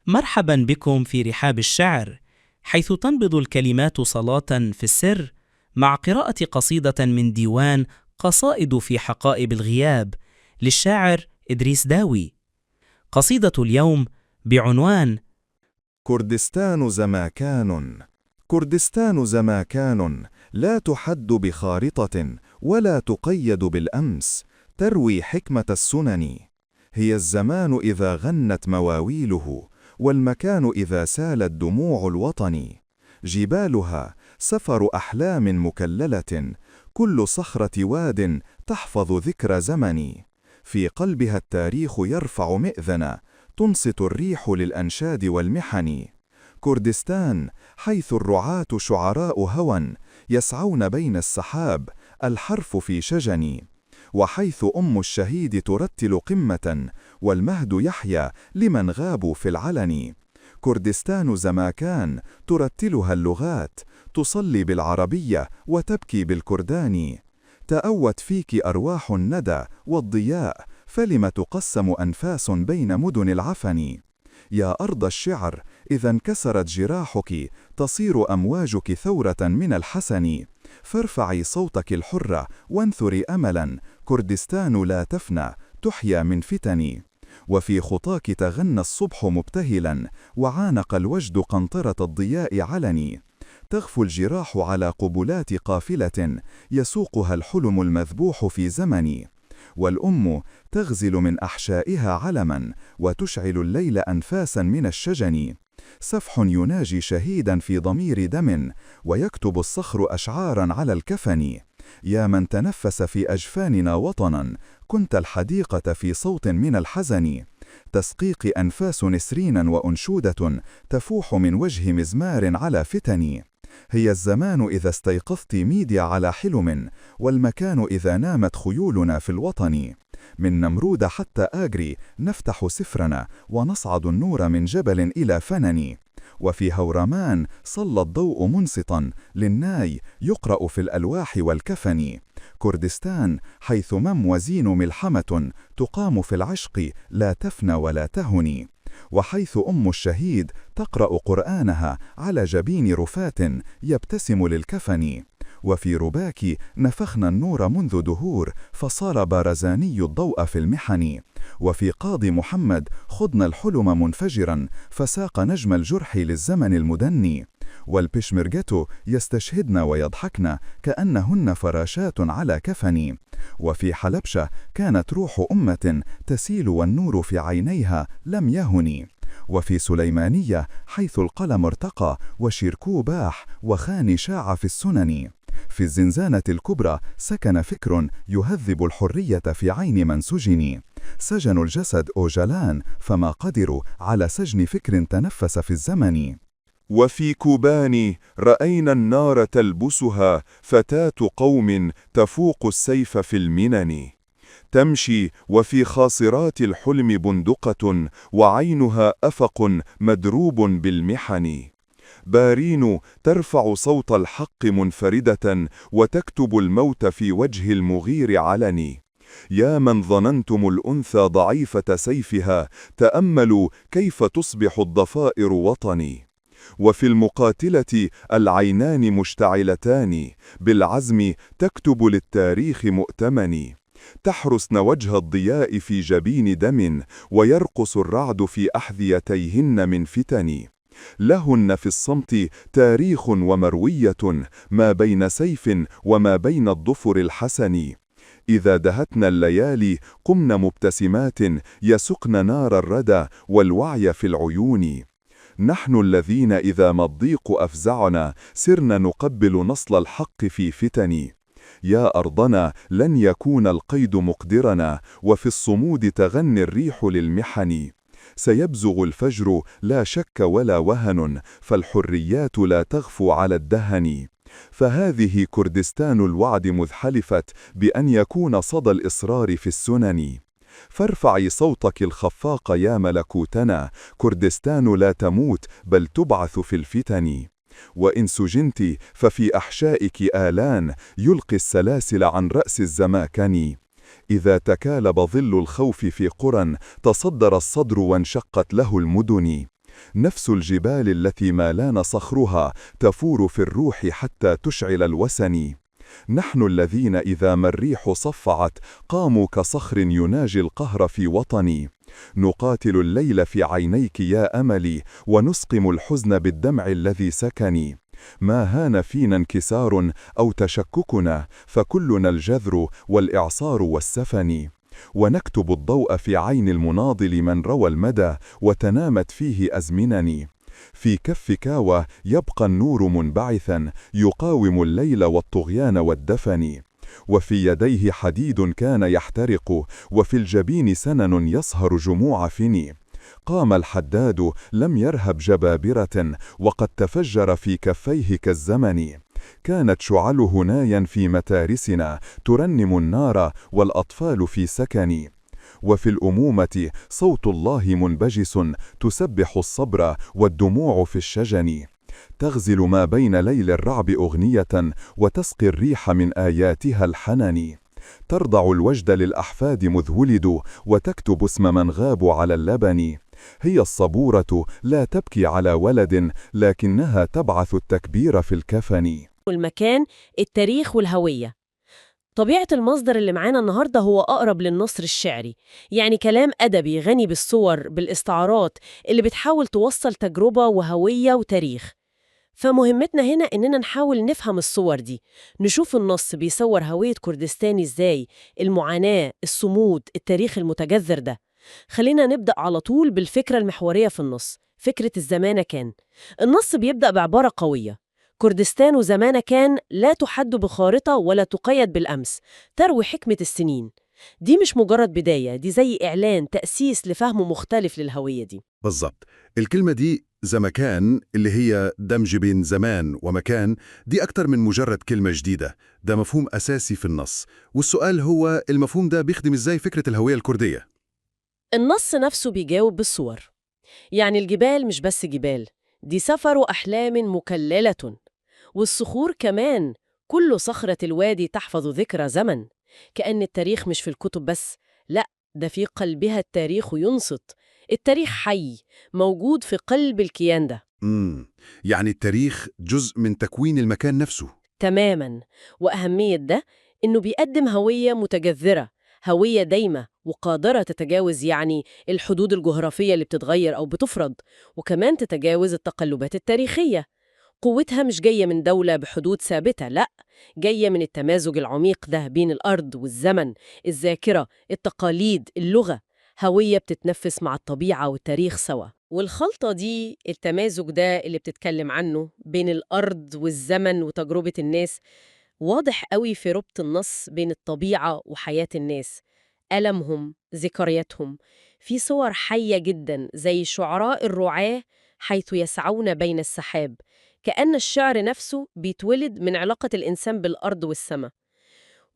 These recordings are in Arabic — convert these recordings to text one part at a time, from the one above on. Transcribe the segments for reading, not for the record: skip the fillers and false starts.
مرحبا بكم في رحاب الشعر، حيث تنبض الكلمات صلاة في السر، مع قراءة قصيدة من ديوان قصائد في حقائب الغياب للشاعر إدريس داوي. قصيدة اليوم بعنوان كردستان زماكان. كردستان زماكان، لا تحد بخارطة ولا تقيد بالأمس، تروي حكمة السنن. هي الزمان إذا غنت مواويله، والمكان إذا سالت دموع الوطن. جبالها سفر أحلام مكللة، كل صخرة واد تحفظ ذكر زمن. في قلبها التاريخ يرفع مئذنة، تنصت الريح للأنشاد والمحن. كردستان حيث الرعاة شعراء هوى، يسعون بين السحاب، الحرف في شجن. وحيث الشهيد ترتل قمة، والمهد يحيا لمن غابوا في العلن. كردستان زماكان ترتلها اللغات، تصلي بالعربية وتبكي بالكردان. تأوت فيك أرواح الندى والضياء، فلم تقسم أنفاس بين مدن العفن. يا أرض الشعر، إذا انكسرت جراحك، تصير أمواجك ثورة من الحسن. فارفعي صوتك الحر وانثري أملا، كردستان لا تفنى، تحيا من فتن. وفي خطاك تغنى الصبح مبتهلا، وعانق الوجد قنطرة الضياء علني. تغفو الجراح على قبلات قافلة، يسوقها الحلم المذبوح في زمن. والأم تغزل من أحشائها علما، وتشعل الليل أنفاسا من الشجن. سفح يناجي شهيدا في ضمير دم، ويكتب الصخر أشعارا على الكفن. يا من تنفس في أجفاننا وطنا، كنت الحديقة في صوت من الحزن. تسقيق أنفاس نسرين وأنشودة، تفوح من وجه مزمار على فتن. هي الزمان إذا استيقظت ميديا على حلم، والمكان إذا نامت خيولنا في الوطن. من نمرود حتى آجري نفتح سفرنا، ونصعد النور من جبل إلى فنن. وفي هورمان صلى الضوء منصتا، للناي يقرأ في الألواح والكفن. كردستان حيث وزين ملحمة، تقام في العشق لا تفنى ولا تهن. وحيث الشهيد تقرأ قرآنها على جبين رفاة، يبتسم للكفن. وفي رباك نفخنا النور منذ دهور، فصار بارزاني الضوء في المحن. وفي قاضي محمد خضنا الحلم منفجرا، فساق نجم الجرح للزمن المدني. والبشمرجة يستشهدن ويضحكن، كأنهن فراشات على كفن. وفي حلبشة كانت روح أمة تسيل، والنور في عينيها لم يهن. وفي سليمانية حيث القلم ارتقى، وشيركو باح، وخان شاع في السنن. في الزنزانة الكبرى سكن فكر يهذب الحرية في عين من سجن. سجنوا الجسد أوجلان، فما قدروا على سجن فكر تنفس في الزمن. وفي كوبان رأينا النار تلبسها فتاة قوم، تفوق السيف في المنن. تمشي وفي خاصرات الحلم بندقة، وعينها أفق مدروب بالمحن. بارين ترفع صوت الحق منفردة، وتكتب الموت في وجه المغير علني. يا من ظننتم الأنثى ضعيفة سيفها، تأملوا كيف تصبح الضفائر وطني. وفي المقاتلة العينان مشتعلتان، بالعزم تكتب للتاريخ مؤتمن. تحرسن وجه الضياء في جبين دم، ويرقص الرعد في أحذيتيهن من فتن. لهن في الصمت تاريخ ومروية، ما بين سيف وما بين الضفر الحسن. إذا دهتن الليالي قمن مبتسمات، يسقن نار الردى والوعي في العيون. نحن الذين إذا ما الضيق أفزعنا، سرنا نقبل نصل الحق في فتن. يا أرضنا لن يكون القيد مقدرنا، وفي الصمود تغني الريح للمحن. سيبزغ الفجر لا شك ولا وهن، فالحريات لا تغفو على الدهن. فهذه كردستان الوعد مذ حلفت، بأن يكون صدى الإصرار في السنن. فارفعي صوتك الخفاق يا ملكوتنا، كردستان لا تموت بل تبعث في الفتن. وإن سجنت ففي أحشائك آلان، يلقي السلاسل عن رأس الزماكن. إذا تكالب ظل الخوف في قرى، تصدر الصدر وانشقت له المدن. نفس الجبال التي ما لان صخرها تفور في الروح حتى تشعل الوسن. نحن الذين إذا ما الريح صفعت قاموا كصخر يناجي القهر في وطني. نقاتل الليل في عينيك يا أملي ونسقم الحزن بالدمع الذي سكني. ما هان فينا انكسار أو تشككنا فكلنا الجذر والإعصار والسفن. ونكتب الضوء في عين المناضل من روى المدى وتنامت فيه أزمنني. في كف كاوى يبقى النور منبعثا يقاوم الليل والطغيان والدفن. وفي يديه حديد كان يحترق وفي الجبين سنن يصهر جموع فني. قام الحداد لم يرهب جبابرة وقد تفجر في كفيه كالزمن. كانت شعله نايا في متارسنا ترنم النار والأطفال في سكن. وفي الأمومة صوت الله منبجس تسبح الصبر والدموع في الشجن. تغزل ما بين ليل الرعب أغنية وتسقي الريح من آياتها الحنن. ترضع الوجد للأحفاد مذ ولدوا وتكتب اسم من غابوا على اللبن. هي الصبورة لا تبكي على ولد لكنها تبعث التكبير في الكفن. والمكان، التاريخ والهوية. طبيعة المصدر اللي معانا النهاردة هو أقرب للنثر الشعري، يعني كلام أدبي غني بالصور بالاستعارات اللي بتحاول توصل تجربة وهوية وتاريخ. فمهمتنا هنا إننا نحاول نفهم الصور دي، نشوف النص بيصور هوية كردستان إزاي، المعاناة، الصمود، التاريخ المتجذر ده. خلينا نبدأ على طول بالفكرة المحورية في النص، فكرة الزمان كان. النص بيبدأ بعبارة قوية: كردستان زمان كان لا تحد بخارطة ولا تقيد بالأمس، تروي حكمة السنين. دي مش مجرد بداية، دي زي إعلان، تأسيس لفهم مختلف للهوية دي. بالضبط. الكلمة دي زمكان اللي هي دمج بين زمان ومكان، دي أكتر من مجرد كلمة جديدة، ده مفهوم أساسي في النص. والسؤال هو المفهوم ده بيخدم إزاي فكرة الهوية الكردية؟ النص نفسه بيجاوب بالصور، يعني الجبال مش بس جبال، دي سفر أحلام مكللة، والصخور كمان، كل صخرة الوادي تحفظ ذكرى زمن. كأن التاريخ مش في الكتب بس، لأ، ده في قلبها التاريخ ينصت. التاريخ حي، موجود في قلب الكيان ده. يعني التاريخ جزء من تكوين المكان نفسه. تماماً. وأهمية ده إنه بيقدم هوية متجذرة، هوية دايمة وقادرة تتجاوز يعني الحدود الجغرافية اللي بتتغير أو بتفرض، وكمان تتجاوز التقلبات التاريخية. قوتها مش جاية من دولة بحدود ثابتة، لأ، جاية من التمازج العميق ده بين الأرض والزمن، الذاكرة، التقاليد، اللغة. هوية بتتنفس مع الطبيعة والتاريخ سوا. والخلطة دي، التمازج ده اللي بتتكلم عنه بين الأرض والزمن وتجربة الناس، واضح قوي في ربط النص بين الطبيعة وحياة الناس، ألمهم، ذكرياتهم. في صور حية جدا زي شعراء الرعاة حيث يسعون بين السحاب، كأن الشعر نفسه بيتولد من علاقة الإنسان بالأرض والسماء.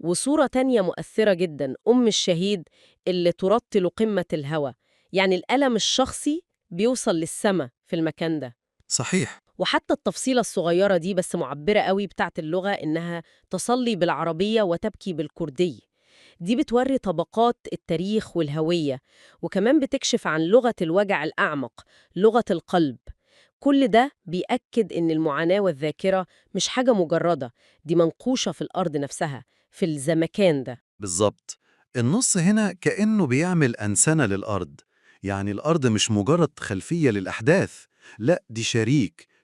وصورة تانية مؤثرة جدا، أم الشهيد اللي ترطل قمة الهوى، يعني الألم الشخصي بيوصل للسماء في المكان ده. صحيح. وحتى التفصيلة الصغيرة دي بس معبرة قوي بتاعت اللغة، إنها تصلي بالعربية وتبكي بالكردي. دي بتوري طبقات التاريخ والهوية، وكمان بتكشف عن لغة الوجع الأعمق، لغة القلب. كل ده بيأكد إن المعاناة والذاكرة مش حاجة مجردة، دي منقوشة في الأرض نفسها، في الزمكان ده. بالظبط. النص هنا كأنه بيعمل أنسنة للأرض، يعني الأرض مش مجرد خلفية للأحداث، لا، دي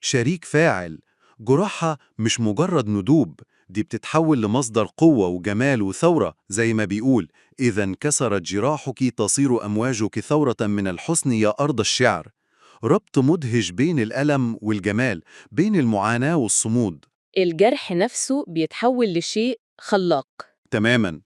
شريك فاعل. جراحها مش مجرد ندوب، دي بتتحول لمصدر قوة وجمال وثورة، زي ما بيقول: إذا انكسرت جراحك تصير أمواجك ثورة من الحسن يا أرض الشعر. ربط مدهش بين الألم والجمال، بين المعاناة والصمود. الجرح نفسه بيتحول لشيء خلاق. تماماً.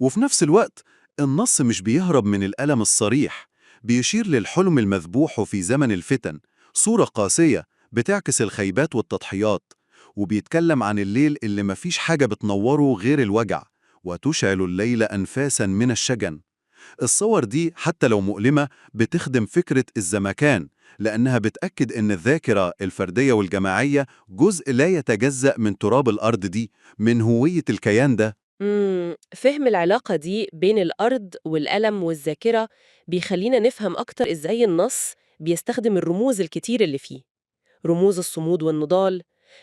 وفي نفس الوقت النص مش بيهرب من الألم الصريح، بيشير للحلم المذبوح في زمن الفتن، صورة قاسية بتعكس الخيبات والتضحيات. وبيتكلم عن الليل اللي مفيش حاجة بتنوره غير الوجع، وتشعل الليل أنفاسا من الشجن. الصور دي حتى لو مؤلمة بتخدم فكرة الزمكان، لأنها بتأكد إن الذاكرة الفردية والجماعية جزء لا يتجزأ من تراب الأرض دي، من هوية الكيان ده. فهم العلاقة دي بين الأرض والألم والذاكرة بيخلينا نفهم أكتر إزاي النص بيستخدم الرموز الكتير اللي فيه، رموز الصمود والنضال.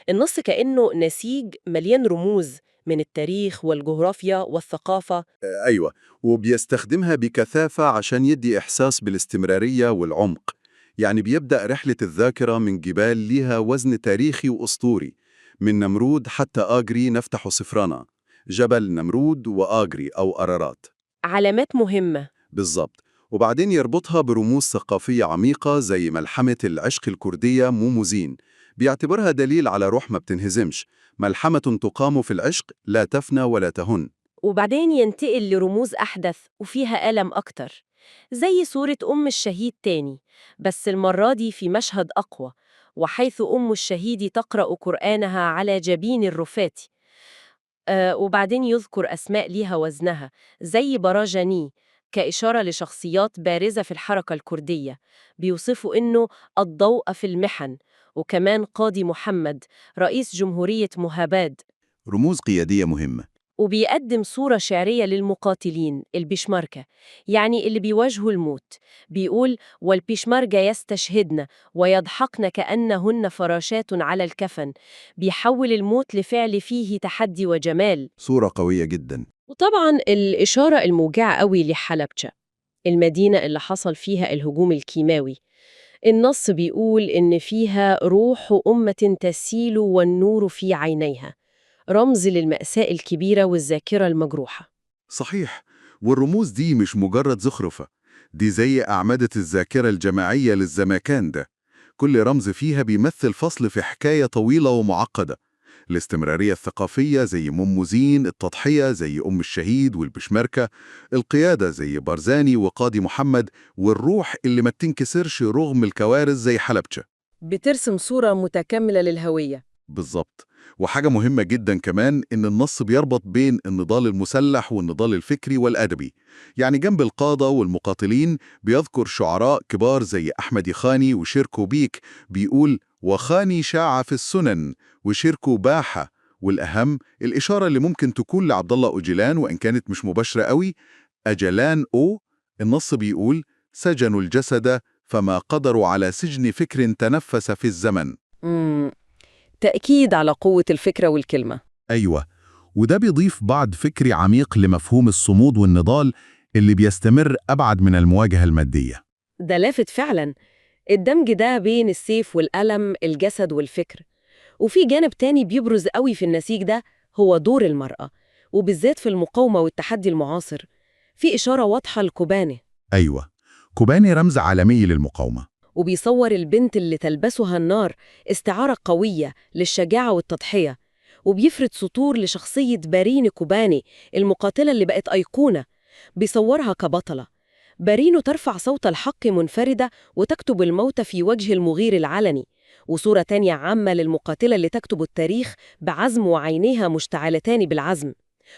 النص كأنه نسيج مليان رموز من التاريخ والجغرافيا والثقافة. أيوة، وبيستخدمها بكثافة عشان يدي إحساس بالاستمرارية والعمق. يعني بيبدأ رحلة الذاكرة من جبال ليها وزن تاريخي وأسطوري، من نمرود حتى آجري نفتح سفرنا، جبل نمرود وآجري أو أرارات. علامات مهمة. بالضبط. وبعدين يربطها برموز ثقافية عميقة زي ملحمة العشق الكردية موموزين، بيعتبرها دليل على روح ما بتنهزمش، ملحمة تقام في العشق لا تفنى ولا تهن. وبعدين ينتقل لرموز أحدث وفيها ألم أكتر، زي صورة أم الشهيد تاني، بس المرة دي في مشهد أقوى، وحيث أم الشهيد تقرأ قرآنها على جبين الرفات. وبعدين يذكر أسماء ليها وزنها زي براجاني، كإشارة لشخصيات بارزة في الحركة الكردية، بيوصفوا إنه الضوء في المحن. وكمان قاضي محمد رئيس جمهورية مهاباد، رموز قيادية مهمة. وبيقدم صورة شعرية للمقاتلين البيشمركة، يعني اللي بيواجهوا الموت. بيقول: والبيشمركة يستشهدن ويضحكن كأنهن فراشات على الكفن. بيحول الموت لفعل فيه تحدي وجمال. صورة قوية جدا. وطبعا الإشارة الموجعة قوي لحلبجة، المدينة اللي حصل فيها الهجوم الكيماوي. النص بيقول إن فيها روح أمة تسيل والنور في عينيها، رمز للمأساة الكبيرة والذاكرة المجروحة. صحيح، والرموز دي مش مجرد زخرفة، دي زي أعمدة الذاكرة الجماعية للزمكان ده. كل رمز فيها بيمثل فصل في حكاية طويلة ومعقدة. الاستمرارية الثقافية زي موموزين، التضحية زي أم الشهيد والبشمركة، القيادة زي بارزاني وقاضي محمد، والروح اللي ما بتنكسرش رغم الكوارث زي حلبجة. بترسم صورة متكاملة للهوية. بالظبط. وحاجة مهمة جدا كمان إن النص بيربط بين النضال المسلح والنضال الفكري والأدبي. يعني جنب القادة والمقاتلين بيذكر شعراء كبار زي أحمد يخاني وشيركو بيك، بيقول: وخاني شاع في السنن وشيركو باحة. والأهم الإشارة اللي ممكن تكون لعبد الله أوجلان وإن كانت مش مباشرة قوي، أجلان النص بيقول: سجنوا الجسد فما قدروا على سجن فكر تنفس في الزمن. تأكيد على قوة الفكرة والكلمة. أيوة، وده بيضيف بعد فكري عميق لمفهوم الصمود والنضال اللي بيستمر أبعد من المواجهة المادية. ده لافت فعلا، الدمج ده بين السيف والقلم، الجسد والفكر. وفي جانب تاني بيبرز قوي في النسيج ده، هو دور المرأة، وبالذات في المقاومة والتحدي المعاصر. في إشارة واضحة لكوباني. أيوة، كوباني رمز عالمي للمقاومة. وبيصور البنت اللي تلبسها النار استعارة قوية للشجاعة والتضحية. وبيفرد سطور لشخصية بارينو كوباني، المقاتلة اللي بقت أيقونة، بيصورها كبطلة. بارينو ترفع صوت الحق منفردة وتكتب الموت في وجه المغير العلني. وصورة تانية عامة للمقاتلة اللي تكتب التاريخ بعزم وعينيها مشتعلتان بالعزم.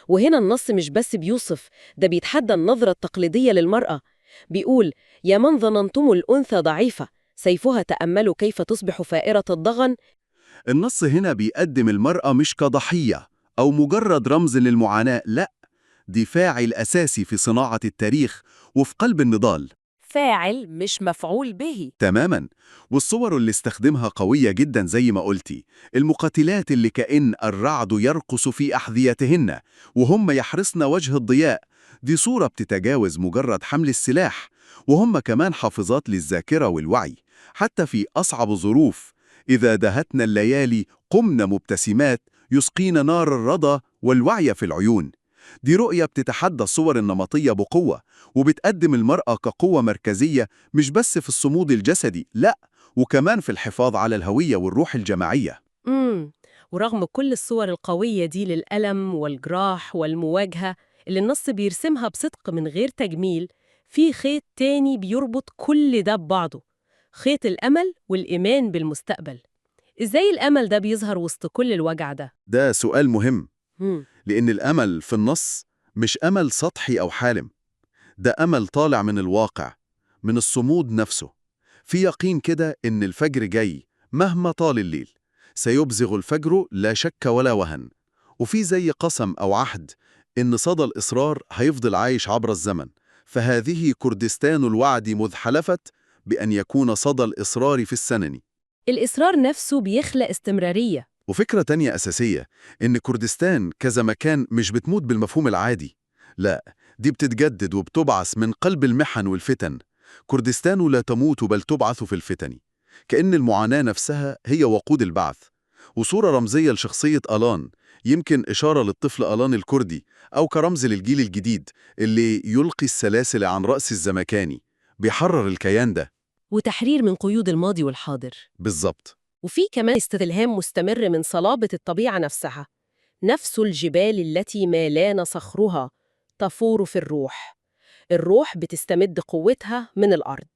وهنا النص مش بس بيوصف، ده بيتحدى النظرة التقليدية للمرأة. بيقول: يا من ظننتم الأنثى ضعيفة، سيفها تأملوا كيف تصبح فائرة الضغن. النص هنا بيقدم المرأة مش كضحية أو مجرد رمز للمعاناة، لأ، دي فاعل أساسي في صناعة التاريخ وفي قلب النضال. فاعل مش مفعول به. تماماً. والصور اللي استخدمها قوية جداً زي ما قلتي، المقاتلات اللي كأن الرعد يرقص في أحذيتهن وهم يحرصن وجه الضياء، دي صورة بتتجاوز مجرد حمل السلاح، وهم كمان حافظات للذاكرة والوعي حتى في أصعب ظروف. إذا دهتنا الليالي قمنا مبتسمات يسقين نار الرضا والوعي في العيون. دي رؤية بتتحدى الصور النمطية بقوة، وبتقدم المرأة كقوة مركزية مش بس في الصمود الجسدي، لأ، وكمان في الحفاظ على الهوية والروح الجماعية. ورغم كل الصور القوية دي للألم والجراح والمواجهة اللي النص بيرسمها بصدق من غير تجميل، في خيط تاني بيربط كل ده ببعضه، خيط الأمل والإيمان بالمستقبل. إزاي الأمل ده بيظهر وسط كل الوجع ده؟ ده سؤال مهم، مم. لأن الأمل في النص مش أمل سطحي أو حالم، ده أمل طالع من الواقع، من الصمود نفسه. في يقين كده إن الفجر جاي مهما طال الليل، سيبزغ الفجر لا شك ولا وهن. وفي زي قسم أو عهد إن صدى الإصرار هيفضل عايش عبر الزمن. فهذه كردستان الوعد مذ حلفت، بأن يكون صدى الإصرار في السنن. الإصرار نفسه بيخلق استمرارية. وفكرة تانية أساسية إن كردستان كزمكان مش بتموت بالمفهوم العادي، لا، دي بتتجدد وبتبعث من قلب المحن والفتن. كردستان لا تموت بل تبعث في الفتن، كأن المعاناة نفسها هي وقود البعث. وصورة رمزية لشخصية ألان، يمكن إشارة للطفل ألان الكردي أو كرمز للجيل الجديد اللي يلقي السلاسل عن رأس الزمكاني، بيحرر الكيان ده. وتحرير من قيود الماضي والحاضر. بالظبط. وفي كمان استلهام مستمر من صلابة الطبيعة نفسها، نفس الجبال التي ما لان صخرها تفور في الروح. الروح بتستمد قوتها من الأرض.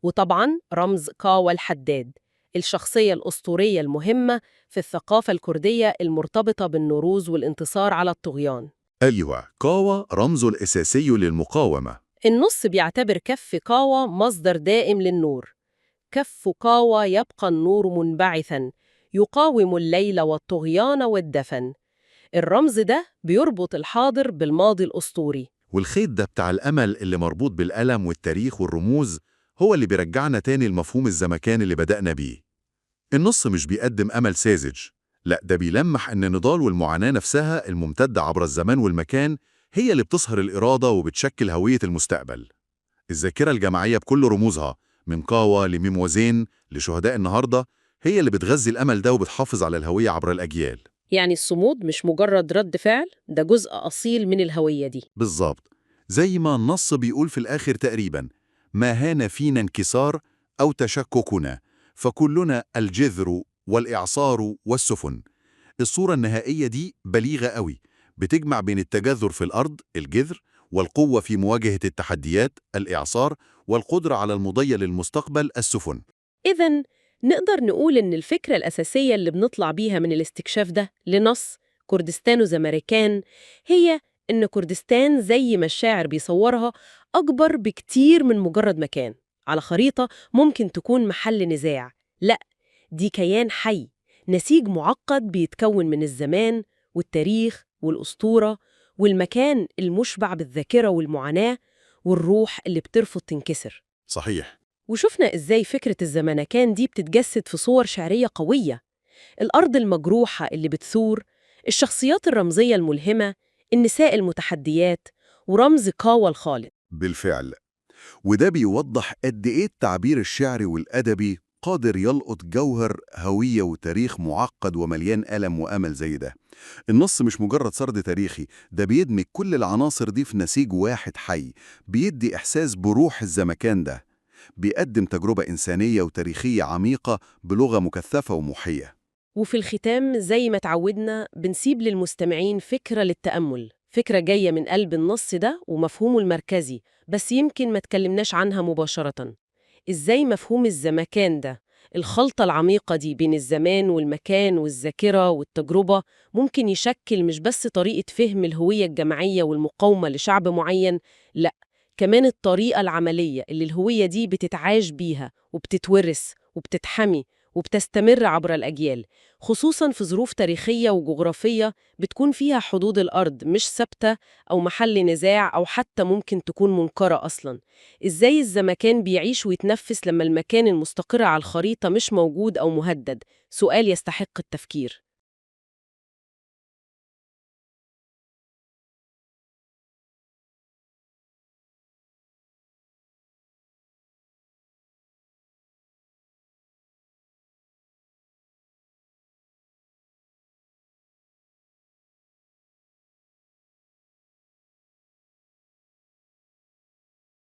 وطبعاً رمز قاوة الحداد، الشخصية الأسطورية المهمة في الثقافة الكردية المرتبطة بالنروز والانتصار على الطغيان. أيوة، قاوة رمزه الأساسي للمقاومة. النص بيعتبر كف قاوة مصدر دائم للنور. كف قاوة يبقى النور منبعثاً، يقاوم الليل والطغيان والدفن. الرمز ده بيربط الحاضر بالماضي الأسطوري. والخيط ده بتاع الأمل اللي مربوط بالألم والتاريخ والرموز هو اللي بيرجعنا تاني لمفهوم الزمكان اللي بدأنا بيه. النص مش بيقدم أمل ساذج، لا، ده بيلمح أن النضال والمعاناة نفسها الممتدة عبر الزمان والمكان هي اللي بتصهر الإرادة وبتشكل هوية المستقبل. الذاكرة الجماعية بكل رموزها، من قاوة لميم وزين لشهداء النهاردة، هي اللي بتغذي الأمل ده وبتحافظ على الهوية عبر الأجيال. يعني الصمود مش مجرد رد فعل، ده جزء أصيل من الهوية دي. بالظبط، زي ما النص بيقول في الآخر تقريباً: ما هان فينا انكسار أو تشككنا، فكلنا الجذر والإعصار والسفن. الصورة النهائية دي بليغة قوي، بتجمع بين التجذر في الأرض الجذر، والقوة في مواجهة التحديات الإعصار، والقدرة على المضي للمستقبل السفن. إذن نقدر نقول إن الفكرة الأساسية اللي بنطلع بيها من الاستكشاف ده لنص كردستان وزمركان هي إن كردستان زي ما الشاعر بيصورها أكبر بكتير من مجرد مكان على خريطة ممكن تكون محل نزاع. لأ، دي كيان حي، نسيج معقد بيتكون من الزمان والتاريخ والأسطورة والمكان المشبع بالذاكرة والمعاناة والروح اللي بترفض تنكسر. صحيح. وشفنا إزاي فكرة الزمنكان دي بتتجسد في صور شعرية قوية، الأرض المجروحة اللي بتثور، الشخصيات الرمزية الملهمة، النساء المتحديات، ورمز قاوة الخالق. بالفعل، وده بيوضح قد إيه التعبير الشعري والأدبي قادر يلقط جوهر هوية وتاريخ معقد ومليان ألم وأمل زي ده. النص مش مجرد سرد تاريخي، ده بيدمج كل العناصر دي في نسيج واحد حي، بيدي إحساس بروح الزمكان ده، بيقدم تجربة إنسانية وتاريخية عميقة بلغة مكثفة ومحية. وفي الختام زي ما تعودنا بنسيب للمستمعين فكرة للتأمل، فكرة جاية من قلب النص ده ومفهومه المركزي، بس يمكن ما تكلمناش عنها مباشرة. إزاي مفهوم الزمكان ده، الخلطة العميقة دي بين الزمان والمكان والذاكرة والتجربة، ممكن يشكل مش بس طريقة فهم الهوية الجماعية والمقاومة لشعب معين، لأ، كمان الطريقة العملية اللي الهوية دي بتتعاش بيها وبتتورث وبتتحمي وبتستمر عبر الأجيال، خصوصاً في ظروف تاريخية وجغرافية بتكون فيها حدود الأرض مش ثابتة أو محل نزاع أو حتى ممكن تكون منكرة أصلاً. إزاي الزمكان بيعيش ويتنفس لما المكان المستقر على الخريطة مش موجود أو مهدد؟ سؤال يستحق التفكير.